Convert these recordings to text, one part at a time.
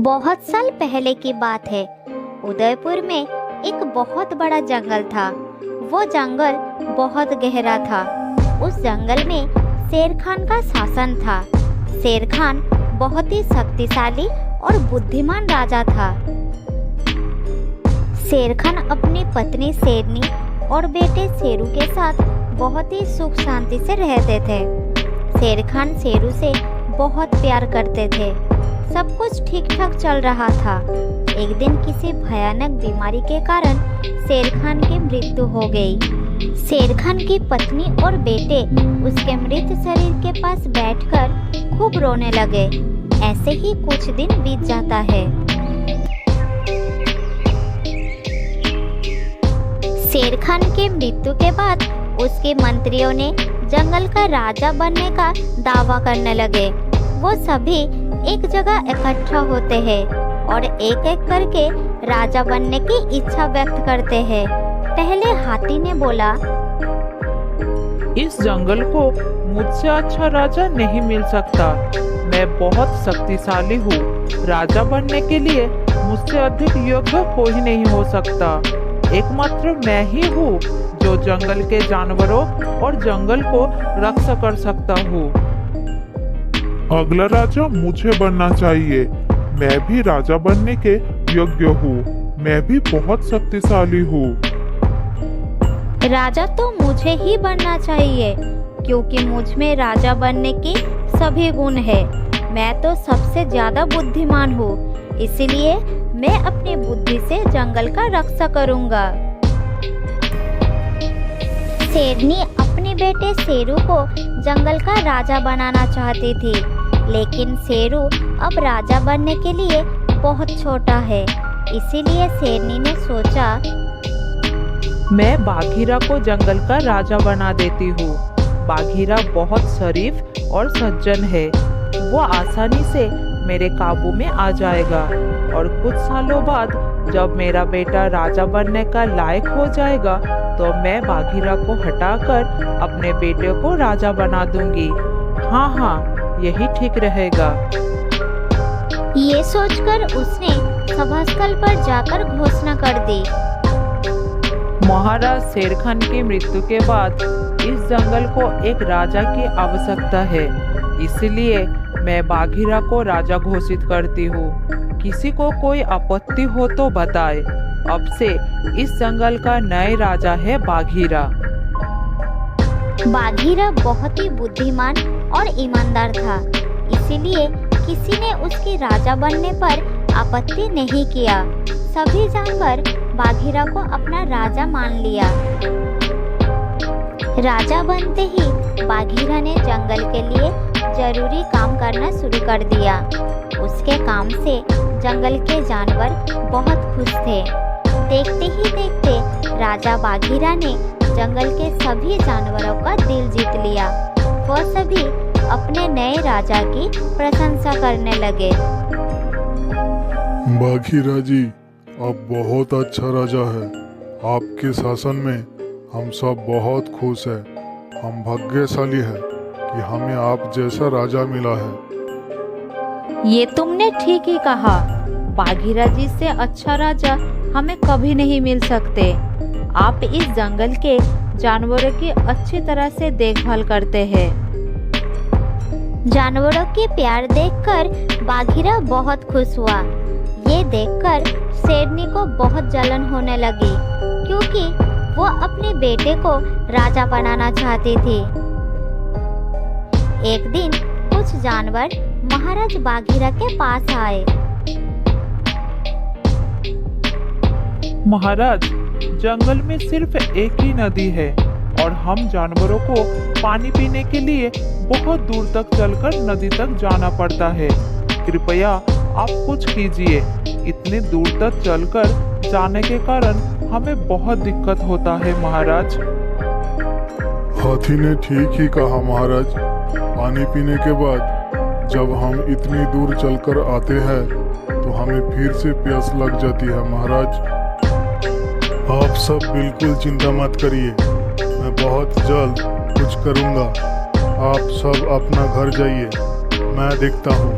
बहुत साल पहले की बात है। उदयपुर में एक बहुत बड़ा जंगल था। वो जंगल बहुत गहरा था। उस जंगल में शेर खान का शासन था। शेर खान बहुत ही शक्तिशाली और बुद्धिमान राजा था। शेर खान अपनी पत्नी शेरनी और बेटे शेरू के साथ बहुत ही सुख शांति से रहते थे। शेर खान शेरू से बहुत प्यार करते थे। सब कुछ ठीक ठाक चल रहा था। एक दिन किसी भयानक बीमारी के कारण शेर खान की मृत्यु हो गई। शेर खान की पत्नी और बेटे उसके मृत शरीर के पास बैठकर खूब रोने लगे। ऐसे ही कुछ दिन बीत जाता है। शेर खान की मृत्यु के बाद उसके मंत्रियों ने जंगल का राजा बनने का दावा करने लगे। वो सभी एक जगह इकट्ठा होते हैं और एक एक करके राजा बनने की इच्छा व्यक्त करते हैं। पहले हाथी ने बोला, इस जंगल को मुझसे अच्छा राजा नहीं मिल सकता। मैं बहुत शक्तिशाली हूँ। राजा बनने के लिए मुझसे अधिक योग्य कोई नहीं हो सकता। एकमात्र मैं ही हूँ जो जंगल के जानवरों और जंगल को रक्षा कर सकता हूँ। अगला राजा मुझे बनना चाहिए। मैं भी राजा बनने के योग्य हूँ। मैं भी बहुत शक्तिशाली हूँ। राजा तो मुझे ही बनना चाहिए क्योंकि मुझ में राजा बनने के सभी गुण हैं। मैं तो सबसे ज्यादा बुद्धिमान हूँ, इसलिए मैं अपनी बुद्धि से जंगल का रक्षा करूँगा। शेरनी अपने बेटे शेरू को जंगल का राजा बनाना चाहती थी, लेकिन शेरू अब राजा बनने के लिए बहुत छोटा है। इसीलिए शेरनी ने सोचा, मैं बाघीरा को जंगल का राजा बना देती हूँ। बाघीरा बहुत शरीफ और सज्जन है। वो आसानी से मेरे काबू में आ जाएगा और कुछ सालों बाद जब मेरा बेटा राजा बनने का लायक हो जाएगा तो मैं बाघीरा को हटाकर अपने बेटे को राजा बना दूंगी। हाँ, यही ठीक रहेगा। ये सोचकर उसने सभास्थल पर जाकर घोषणा कर दी, महाराज शेर खान की मृत्यु के बाद इस जंगल को एक राजा की आवश्यकता है। इसलिए मैं बाघीरा को राजा घोषित करती हूँ। किसी को कोई आपत्ति हो तो बताए। अब से इस जंगल का नया राजा है बाघीरा। बाघीरा बहुत ही बुद्धिमान और ईमानदार था, इसीलिए किसी ने उसके राजा बनने पर आपत्ति नहीं किया। सभी जानवर बाघीरा को अपना राजा मान लिया। राजा बनते ही बाघीरा ने जंगल के लिए जरूरी काम करना शुरू कर दिया। उसके काम से जंगल के जानवर बहुत खुश थे। देखते ही देखते राजा बाघीरा ने जंगल के सभी जानवरों का दिल जीत लिया। वह सभी अपने नए राजा की प्रशंसा करने लगे। बाघीरा जी, आप बहुत अच्छा राजा है। आपके शासन में हम सब बहुत खुश हैं। हम भाग्यशाली हैं कि हमें आप जैसा राजा मिला है। ये तुमने ठीक ही कहा। बाघीरा जी से अच्छा राजा हमें कभी नहीं मिल सकते। आप इस जंगल के जानवरों की अच्छी तरह से देखभाल करते हैं। जानवरों के प्यार देखकर बाघीरा बहुत खुश हुआ। ये देखकर शेरनी को बहुत जलन होने लगी क्योंकि वो अपने बेटे को राजा बनाना चाहती थी। एक दिन कुछ जानवर महाराज बाघीरा के पास आए। महाराज, जंगल में सिर्फ एक ही नदी है और हम जानवरों को पानी पीने के लिए बहुत दूर तक चलकर नदी तक जाना पड़ता है। कृपया आप कुछ कीजिए। इतने दूर तक चलकर जाने के कारण हमें बहुत दिक्कत होता है महाराज। हाथी ने ठीक ही कहा महाराज। पानी पीने के बाद जब हम इतनी दूर चलकर आते हैं तो हमें फिर से प्यास लग जाती है महाराज। आप सब बिल्कुल चिंता मत करिए, मैं बहुत जल्द कुछ करूँगा। आप सब अपना घर जाइए, मैं देखता हूँ।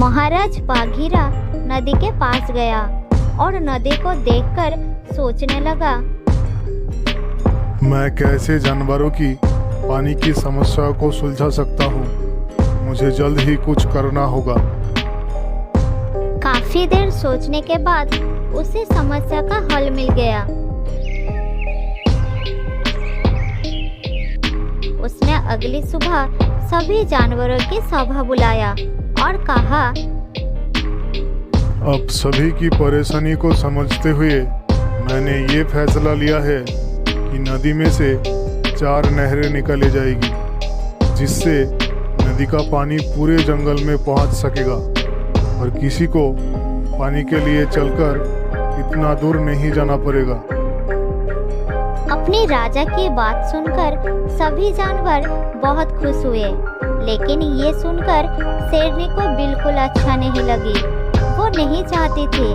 महाराज बाघीरा नदी के पास गया और नदी को देखकर सोचने लगा, मैं कैसे जानवरों की पानी की समस्या को सुलझा सकता हूँ। मुझे जल्द ही कुछ करना होगा। काफी देर सोचने के बाद उसे समस्या का हल मिल गया। उसने अगली सुबह सभी जानवरों की सभा बुलाया और कहा, अब सभी की परेशानी को समझते हुए मैंने ये फैसला लिया है कि नदी में से 4 नहरें निकाली जाएगी, जिससे नदी का पानी पूरे जंगल में पहुंच सकेगा और किसी को पानी के लिए चलकर इतना दूर नहीं जाना पड़ेगा। अपने राजा की बात सुनकर सभी जानवर बहुत खुश हुए, लेकिन ये सुनकर शेरनी को बिल्कुल अच्छा नहीं लगी। वो नहीं चाहती थी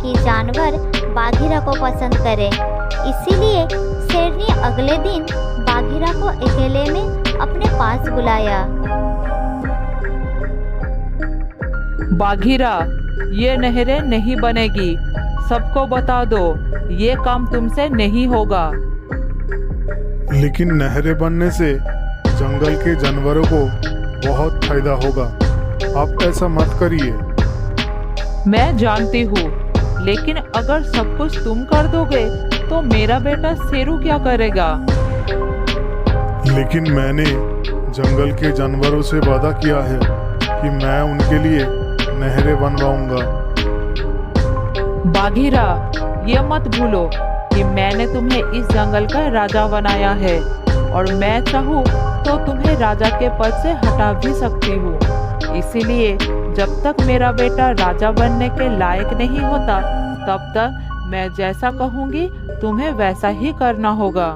कि जानवर बाघीरा को पसंद करे, इसीलिए शेरनी अगले दिन बाघीरा को अकेले में अपने पास बुलाया। बाघीरा, ये नहरें नहीं बनेगी, सबको बता दो, ये काम तुमसे नहीं होगा। लेकिन नहरें बनने से जंगल के जानवरों को बहुत फायदा होगा। आप ऐसा मत करिए। मैं जानती हूँ, लेकिन अगर सब कुछ तुम कर दोगे तो मेरा बेटा शेरू क्या करेगा? लेकिन मैंने जंगल के जानवरों से वादा किया है कि मैं उनके लिए नहरें बनवाऊंगा। बाघीरा, ये मत भूलो कि मैंने तुम्हें इस जंगल का राजा बनाया है और मैं चाहूँ तो तुम्हें राजा के पद से हटा भी सकती हूँ। इसीलिए जब तक मेरा बेटा राजा बनने के लायक नहीं होता, तब तक मैं जैसा कहूँगी तुम्हें वैसा ही करना होगा।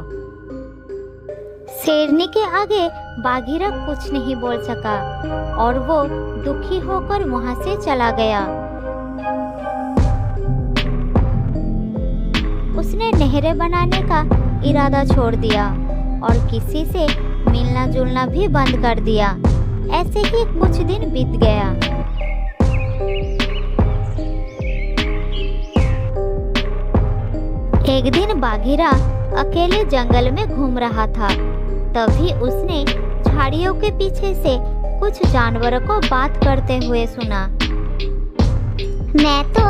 शेरनी के आगे बाघीरा कुछ नहीं बोल सका और वो दुखी होकर वहां से चला गया। उसने नहरें बनाने का इरादा छोड़ दिया और किसी से मिलना जुलना भी बंद कर दिया। ऐसे ही कुछ दिन बीत गया। एक दिन बाघीरा अकेले जंगल में घूम रहा था। तभी उसने झाड़ियों के पीछे से कुछ जानवरों को बात करते हुए सुना। मैं तो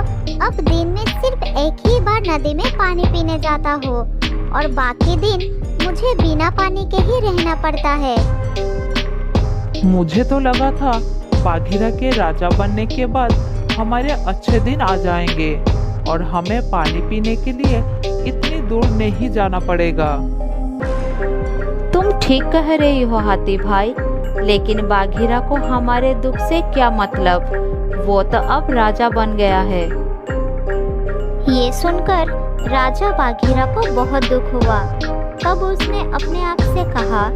अब दिन में सिर्फ एक ही बार नदी में पानी पीने जाता हूँ और बाकी दिन मुझे बिना पानी के ही रहना पड़ता है। मुझे तो लगा था बाघीरा के राजा बनने के बाद हमारे अच्छे दिन आ जाएंगे और हमें पानी पीने के लिए इतनी दूर नहीं जाना पड़ेगा। तुम ठीक कह रही हो हाथी भाई, लेकिन बाघीरा को हमारे दुख से क्या मतलब? वो तो अब राजा बन गया है। ये सुनकर राजा बाघीरा को बहुत दुख हुआ। तब उसने अपने आप से कहा,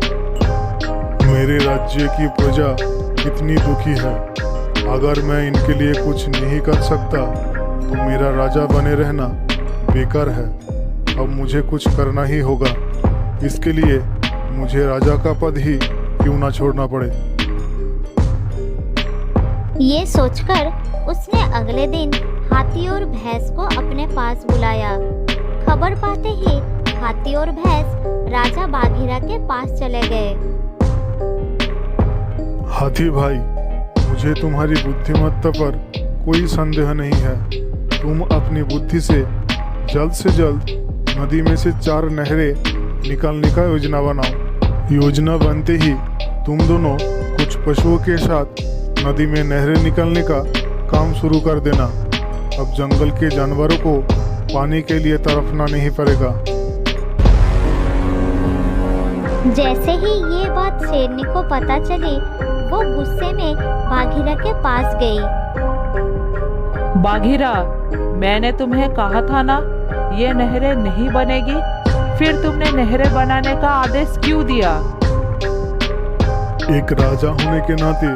मेरे राज्य की प्रजा इतनी दुखी है। अगर मैं इनके लिए कुछ नहीं कर सकता तो मेरा राजा बने रहना बेकार है। अब मुझे कुछ करना ही होगा। इसके लिए मुझे राजा का पद ही क्यों ना छोड़ना पड़े। ये सोचकर उसने अगले दिन हाथी और भैंस को अपने पास बुलाया। खबर पाते ही हाथी और भैंस राजा बाघीरा के पास चले गए। हाथी भाई, मुझे तुम्हारी बुद्धिमत्ता पर कोई संदेह नहीं है। तुम अपनी बुद्धि से जल्द नदी में से 4 नहरें निकालने का योजना बनाओ। योजना बनते ही तुम दोनों कुछ पशुओं के साथ नदी में नहरें निकालने का काम शुरू कर देना। अब जंगल के जानवरों को पानी के लिए तरफना नहीं पड़ेगा। जैसे ही ये बात शेरनी को पता चली, वो गुस्से में बाघीरा के पास गई। बाघीरा, मैंने तुम्हें कहा था ना ये नहरें नहीं बनेगी, फिर तुमने नहरें बनाने का आदेश क्यों दिया? एक राजा होने के नाते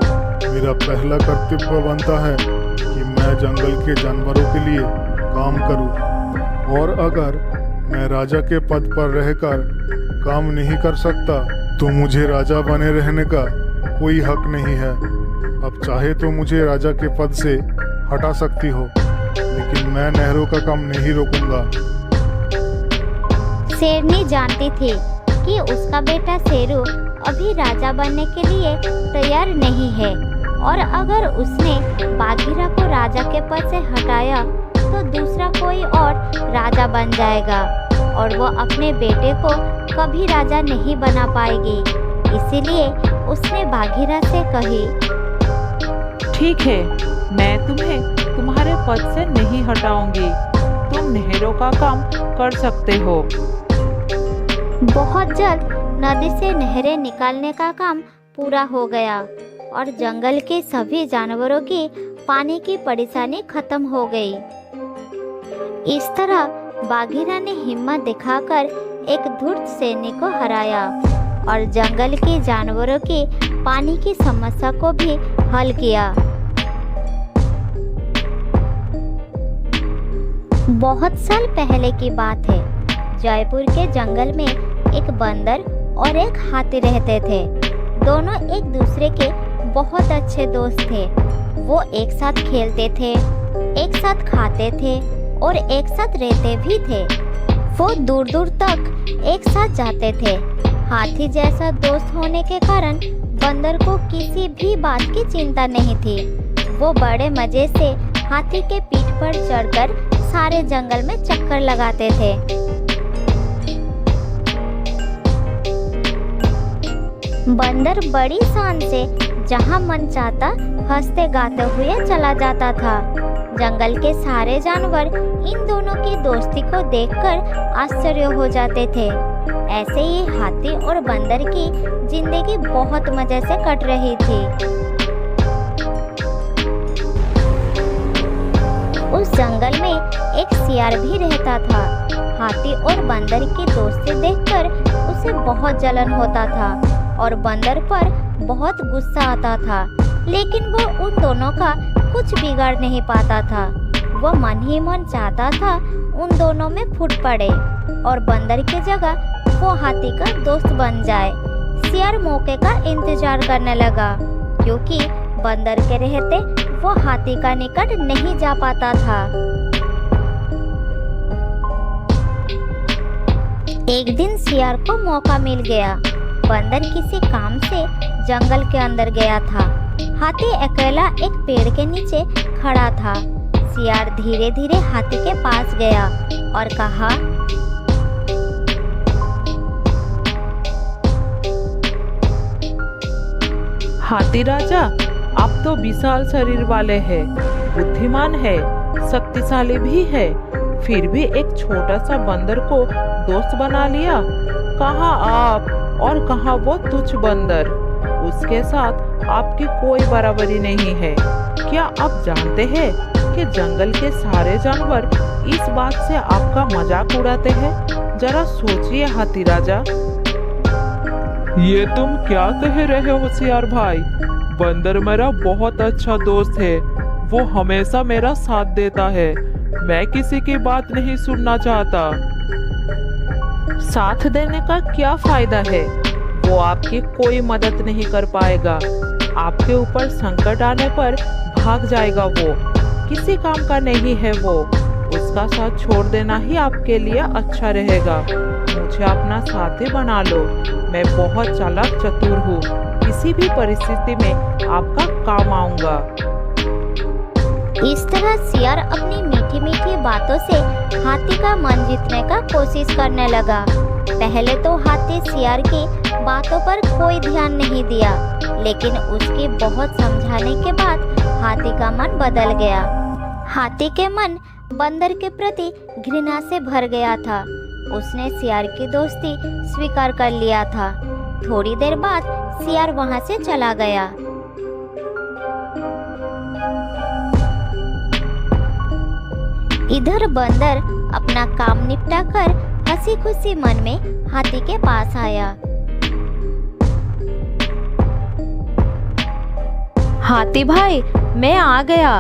मेरा पहला कर्तव्य बनता है कि मैं जंगल के जानवरों के लिए काम करूं। और अगर मैं राजा के पद पर रहकर काम नहीं कर सकता तो मुझे राजा बने रहने का कोई हक नहीं है। अब चाहे तो मुझे राजा के पद से हटा सकती हो, लेकिन मैं नहरों का काम नहीं रोकूंगा। शेरनी जानती थी कि उसका बेटा शेरू अभी राजा बनने के लिए तैयार नहीं है, और अगर उसने बाघीरा को राजा के पद से हटाया तो दूसरा कोई और राजा बन जाएगा और वो अपने बेटे को कभी राजा नहीं बना पाएगी। इसीलिए उसने बाघीरा से कही, ठीक है, मैं तुम्हें तुम्हारे पद से नहीं हटाऊंगी। तुम नहरों का काम कर सकते हो। बहुत जल्द नदी से नहरें निकालने का काम पूरा हो गया और जंगल के सभी जानवरों की पानी की परेशानी खत्म हो गई। इस तरह बाघीरा ने हिम्मत दिखाकर एक धूर्त सैनिक को हराया और जंगल के जानवरों की पानी की समस्या को भी हल किया। बहुत साल पहले की बात है। जयपुर के जंगल में एक बंदर और एक हाथी रहते थे। दोनों एक दूसरे के बहुत अच्छे दोस्त थे। वो एक साथ खेलते थे, एक साथ खाते थे और एक साथ रहते भी थे। वो दूर दूर तक एक साथ जाते थे। हाथी जैसा दोस्त होने के कारण बंदर को किसी भी बात की चिंता नहीं थी। वो बड़े मजे से हाथी के पीठ पर चढ़कर सारे जंगल में चक्कर लगाते थे। बंदर बड़ी शान से जहाँ मन चाहता हंसते गाते हुए चला जाता था। जंगल के सारे जानवर इन दोनों की दोस्ती को देखकर आश्चर्य हो जाते थे। ऐसे ही हाथी और बंदर की जिंदगी बहुत मजे से कट रही थी। उस जंगल में एक सियार भी रहता था। हाथी और बंदर की दोस्ती देखकर उसे बहुत जलन होता था और बंदर पर बहुत गुस्सा आता था, लेकिन वो उन दोनों का कुछ बिगाड़ नहीं पाता था। वो मन ही मन चाहता था उन दोनों में फूट पड़े और बंदर की जगह वो हाथी का दोस्त बन जाए। सियार मौके का इंतजार करने लगा, क्योंकि बंदर के रहते वो हाथी का निकट नहीं जा पाता था। एक दिन सियार को मौका मिल गया। बंदर किसी काम से जंगल के अंदर गया था। हाथी अकेला एक पेड़ के नीचे खड़ा था। सियार धीरे धीरे हाथी के पास गया और कहा, हाथी राजा, आप तो विशाल शरीर वाले हैं, बुद्धिमान है, शक्तिशाली भी है, फिर भी एक छोटा सा बंदर को दोस्त बना लिया। कहाँ आप और कहाँ वो तुच्छ बंदर। उसके साथ आपकी कोई बराबरी नहीं है। क्या आप जानते हैं कि जंगल के सारे जानवर इस बात से आपका मजाक उड़ाते हैं? जरा सोचिए हाथी राजा। ये तुम क्या कह रहे हो सियार भाई? बंदर मेरा बहुत अच्छा दोस्त है। वो हमेशा मेरा साथ देता है। मैं किसी की बात नहीं सुनना चाहता। साथ देने का क्या फायदा है? वो आपकी कोई मदद नहीं कर पाएगा। आपके ऊपर संकट आने पर भाग जाएगा। वो किसी काम का नहीं है। वो उसका साथ छोड़ देना ही आपके लिए अच्छा रहेगा। मुझे अपना साथी बना लो। मैं बहुत चालाक चतुर हूँ। किसी भी परिस्थिति में आपका काम आऊंगा। इस तरह सियार अपनी मीठी मीठी बातों से हाथी का मन जीतने का कोशिश करने लगा। पहले तो हाथी सियार की बातों पर कोई ध्यान नहीं दिया, लेकिन उसकी बहुत समझाने के बाद हाथी का मन बदल गया। हाथी के मन बंदर के प्रति घृणा से भर गया था। उसने सियार की दोस्ती स्वीकार कर लिया था। थोड़ी देर बाद सियार वहां से चला गया। इधर बंदर अपना काम निपटा कर हंसी खुशी मन में हाथी के पास आया। हाथी भाई, मैं आ गया।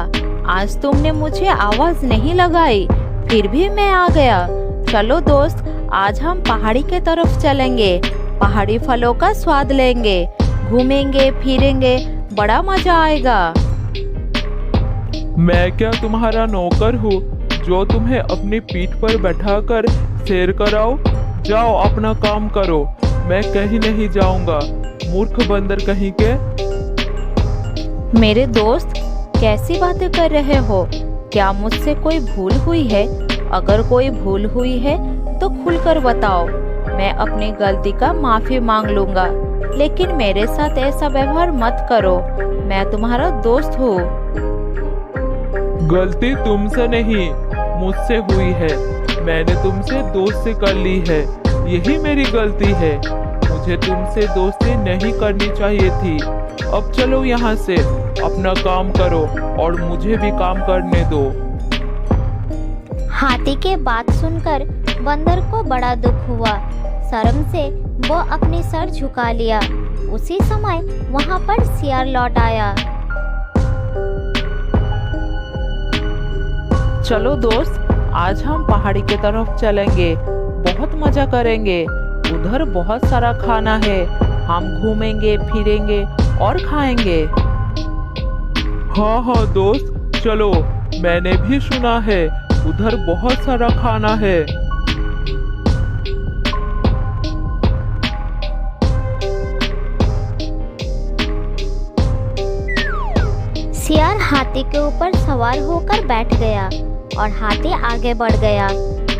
आज तुमने मुझे आवाज नहीं लगाई, फिर भी मैं आ गया। चलो दोस्त, आज हम पहाड़ी के तरफ चलेंगे। पहाड़ी फलों का स्वाद लेंगे, घूमेंगे फिरेंगे, बड़ा मजा आएगा। मैं क्या तुम्हारा नौकर हूँ जो तुम्हें अपनी पीठ पर बैठाकर सैर कराओ? जाओ अपना काम करो, मैं कहीं नहीं जाऊंगा, मूर्ख बंदर कहीं के। मेरे दोस्त, कैसी बातें कर रहे हो? क्या मुझसे कोई भूल हुई है? अगर कोई भूल हुई है तो खुलकर बताओ, मैं अपनी गलती का माफी मांग लूंगा, लेकिन मेरे साथ ऐसा व्यवहार मत करो, मैं तुम्हारा दोस्त हूँ। गलती तुमसे नहीं, मुझसे हुई है। मैंने तुमसे दोस्ती कर ली है, यही मेरी गलती है। मुझे तुमसे दोस्ती नहीं करनी चाहिए थी। अब चलो यहाँ से, अपना काम करो और मुझे भी काम करने दो। हाथी के बात सुनकर बंदर को बड़ा दुख हुआ। शर्म से वो अपनी सर झुका लिया। उसी समय वहाँ पर सियार लौट आया। चलो दोस्त, आज हम पहाड़ी की तरफ चलेंगे, बहुत मजा करेंगे। उधर बहुत सारा खाना है, हम घूमेंगे फिरेंगे और खाएंगे। हाँ हाँ दोस्त, चलो, मैंने भी सुना है उधर बहुत सारा खाना है। सियार हाथी के ऊपर सवार होकर बैठ गया और हाथी आगे बढ़ गया।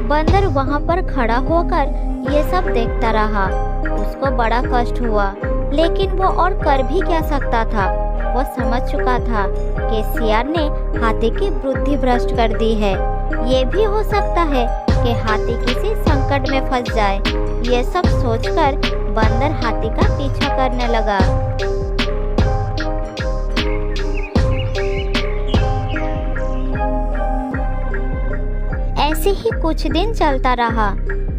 बंदर वहाँ पर खड़ा होकर ये सब देखता रहा। उसको बड़ा कष्ट हुआ, लेकिन वो और कर भी क्या सकता था। वो समझ चुका था कि सियार ने हाथी की बुद्धि भ्रष्ट कर दी है। ये भी हो सकता है कि हाथी किसी संकट में फंस जाए। ये सब सोचकर बंदर हाथी का पीछा करने लगा। ऐसे ही कुछ दिन चलता रहा।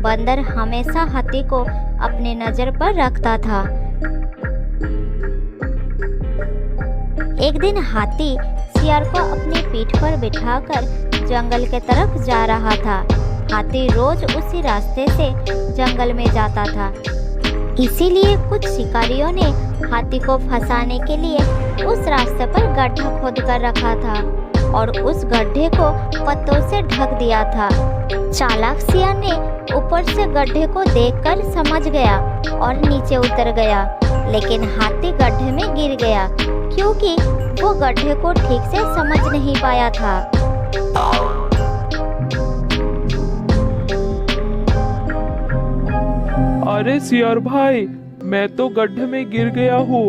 बंदर हमेशा हाथी को अपनी नजर पर रखता था। एक दिन हाथी सियार को अपनी पीठ पर बिठाकर जंगल के तरफ जा रहा था। हाथी रोज उसी रास्ते से जंगल में जाता था। इसीलिए कुछ शिकारियों ने हाथी को फंसाने के लिए उस रास्ते पर गड्ढा खोद कर रखा था और उस गड्ढे को पत्तों से ढक दिया था। चालाक सियार ने ऊपर से गड्ढे को देखकर समझ गया और नीचे उतर गया, लेकिन हाथी गड्ढे में गिर गया क्योंकि वो गड्ढे को ठीक से समझ नहीं पाया था। अरे सियार भाई, मैं तो गड्ढे में गिर गया हूँ,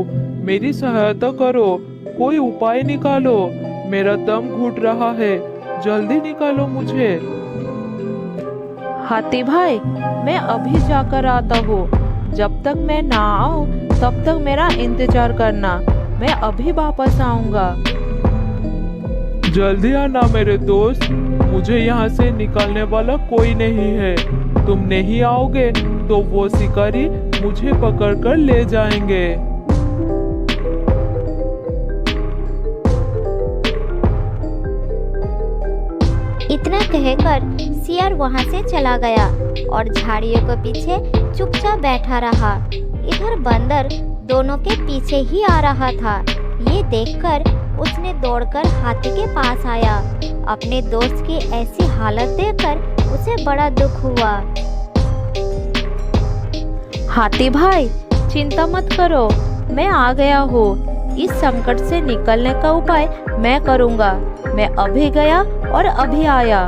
मेरी सहायता करो, कोई उपाय निकालो, मेरा दम घुट रहा है, जल्दी निकालो मुझे। हाथी भाई, मैं अभी जाकर आता हूँ, जब तक मैं ना आऊँ तब तक मेरा इंतजार करना, मैं अभी वापस आऊँगा। जल्दी आना मेरे दोस्त, मुझे यहाँ से निकालने वाला कोई नहीं है। तुम नहीं आओगे तो वो शिकारी मुझे पकड़कर ले जाएंगे। इतना कहकर सियार वहां से चला गया और झाड़ियों के पीछे चुपचाप बैठा रहा। इधर बंदर दोनों के पीछे ही आ रहा था। ये देखकर उसने दौड़कर हाथी के पास आया। अपने दोस्त की ऐसी हालत देखकर उसे बड़ा दुख हुआ। हाथी भाई, चिंता मत करो, मैं आ गया हूँ। इस संकट से निकलने का उपाय मैं करूँगा। मैं अभी गया और अभी आया।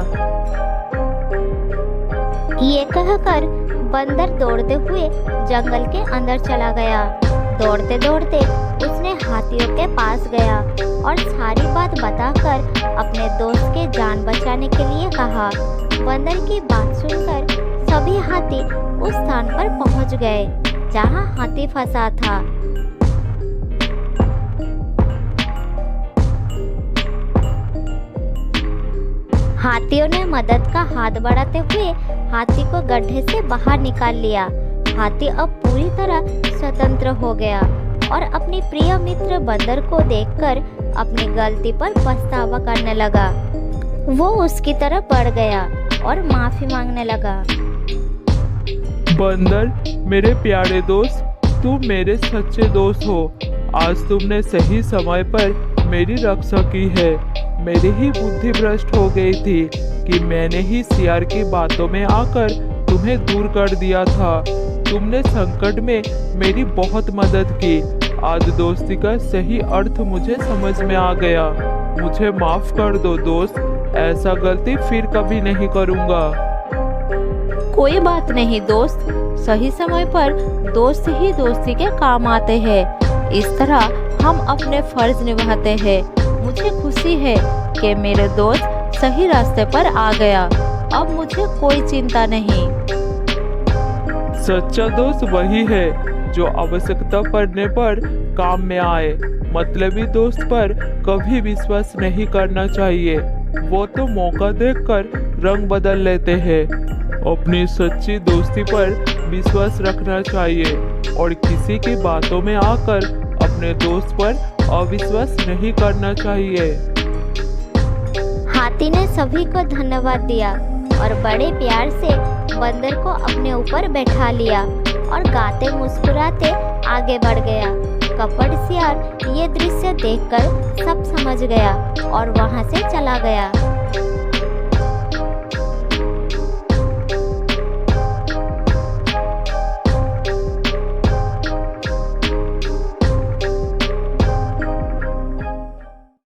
ये कहकर बंदर दौड़ते हुए जंगल के अंदर चला गया। दौड़ते दौड़ते उसने हाथियों के पास गया और सारी बात बताकर अपने दोस्त के जान बचाने के लिए कहा। बंदर की बात सुनकर सभी हाथी उस स्थान पर पहुंच गए जहां हाथी फंसा था। हाथियों ने मदद का हाथ बढ़ाते हुए हाथी को गड्ढे से बाहर निकाल लिया। हाथी अब पूरी तरह स्वतंत्र हो गया और अपनी प्रिय मित्र बंदर को देखकर अपनी गलती पर पछतावा करने लगा। वो उसकी तरफ बढ़ गया और माफी मांगने लगा। बंदर, मेरे प्यारे दोस्त, तुम मेरे सच्चे दोस्त हो। आज तुमने सही समय पर मेरी रक्षा की है। मेरी ही बुद्धि भ्रष्ट हो गई थी कि मैंने ही सियार की बातों में आकर तुम्हें दूर कर दिया था। तुमने संकट में मेरी बहुत मदद की। आज दोस्ती का सही अर्थ मुझे समझ में आ गया। मुझे माफ कर दो दोस्त, ऐसा गलती फिर कभी नहीं करूँगा। कोई बात नहीं दोस्त, सही समय पर दोस्त ही दोस्ती के काम आते हैं। इस तरह हम अपने फर्ज निभाते हैं। मुझे खुशी है कि मेरे दोस्त सही रास्ते पर आ गया। अब मुझे कोई चिंता नहीं। सच्चा दोस्त वही है जो आवश्यकता पड़ने पर काम में आए। मतलबी दोस्त पर कभी विश्वास नहीं करना चाहिए। वो तो मौका देखकर रंग बदल लेते हैं। अपनी सच्ची दोस्ती पर विश्वास रखना चाहिए और किसी की बातों में आकर अपने दोस्त पर अविश्वास नहीं करना चाहिए। हाथी ने सभी को धन्यवाद दिया और बड़े प्यार से बंदर को अपने ऊपर बैठा लिया और गाते मुस्कुराते आगे बढ़ गया। कपड़ सियार ये दृश्य देखकर सब समझ गया और वहां से चला गया।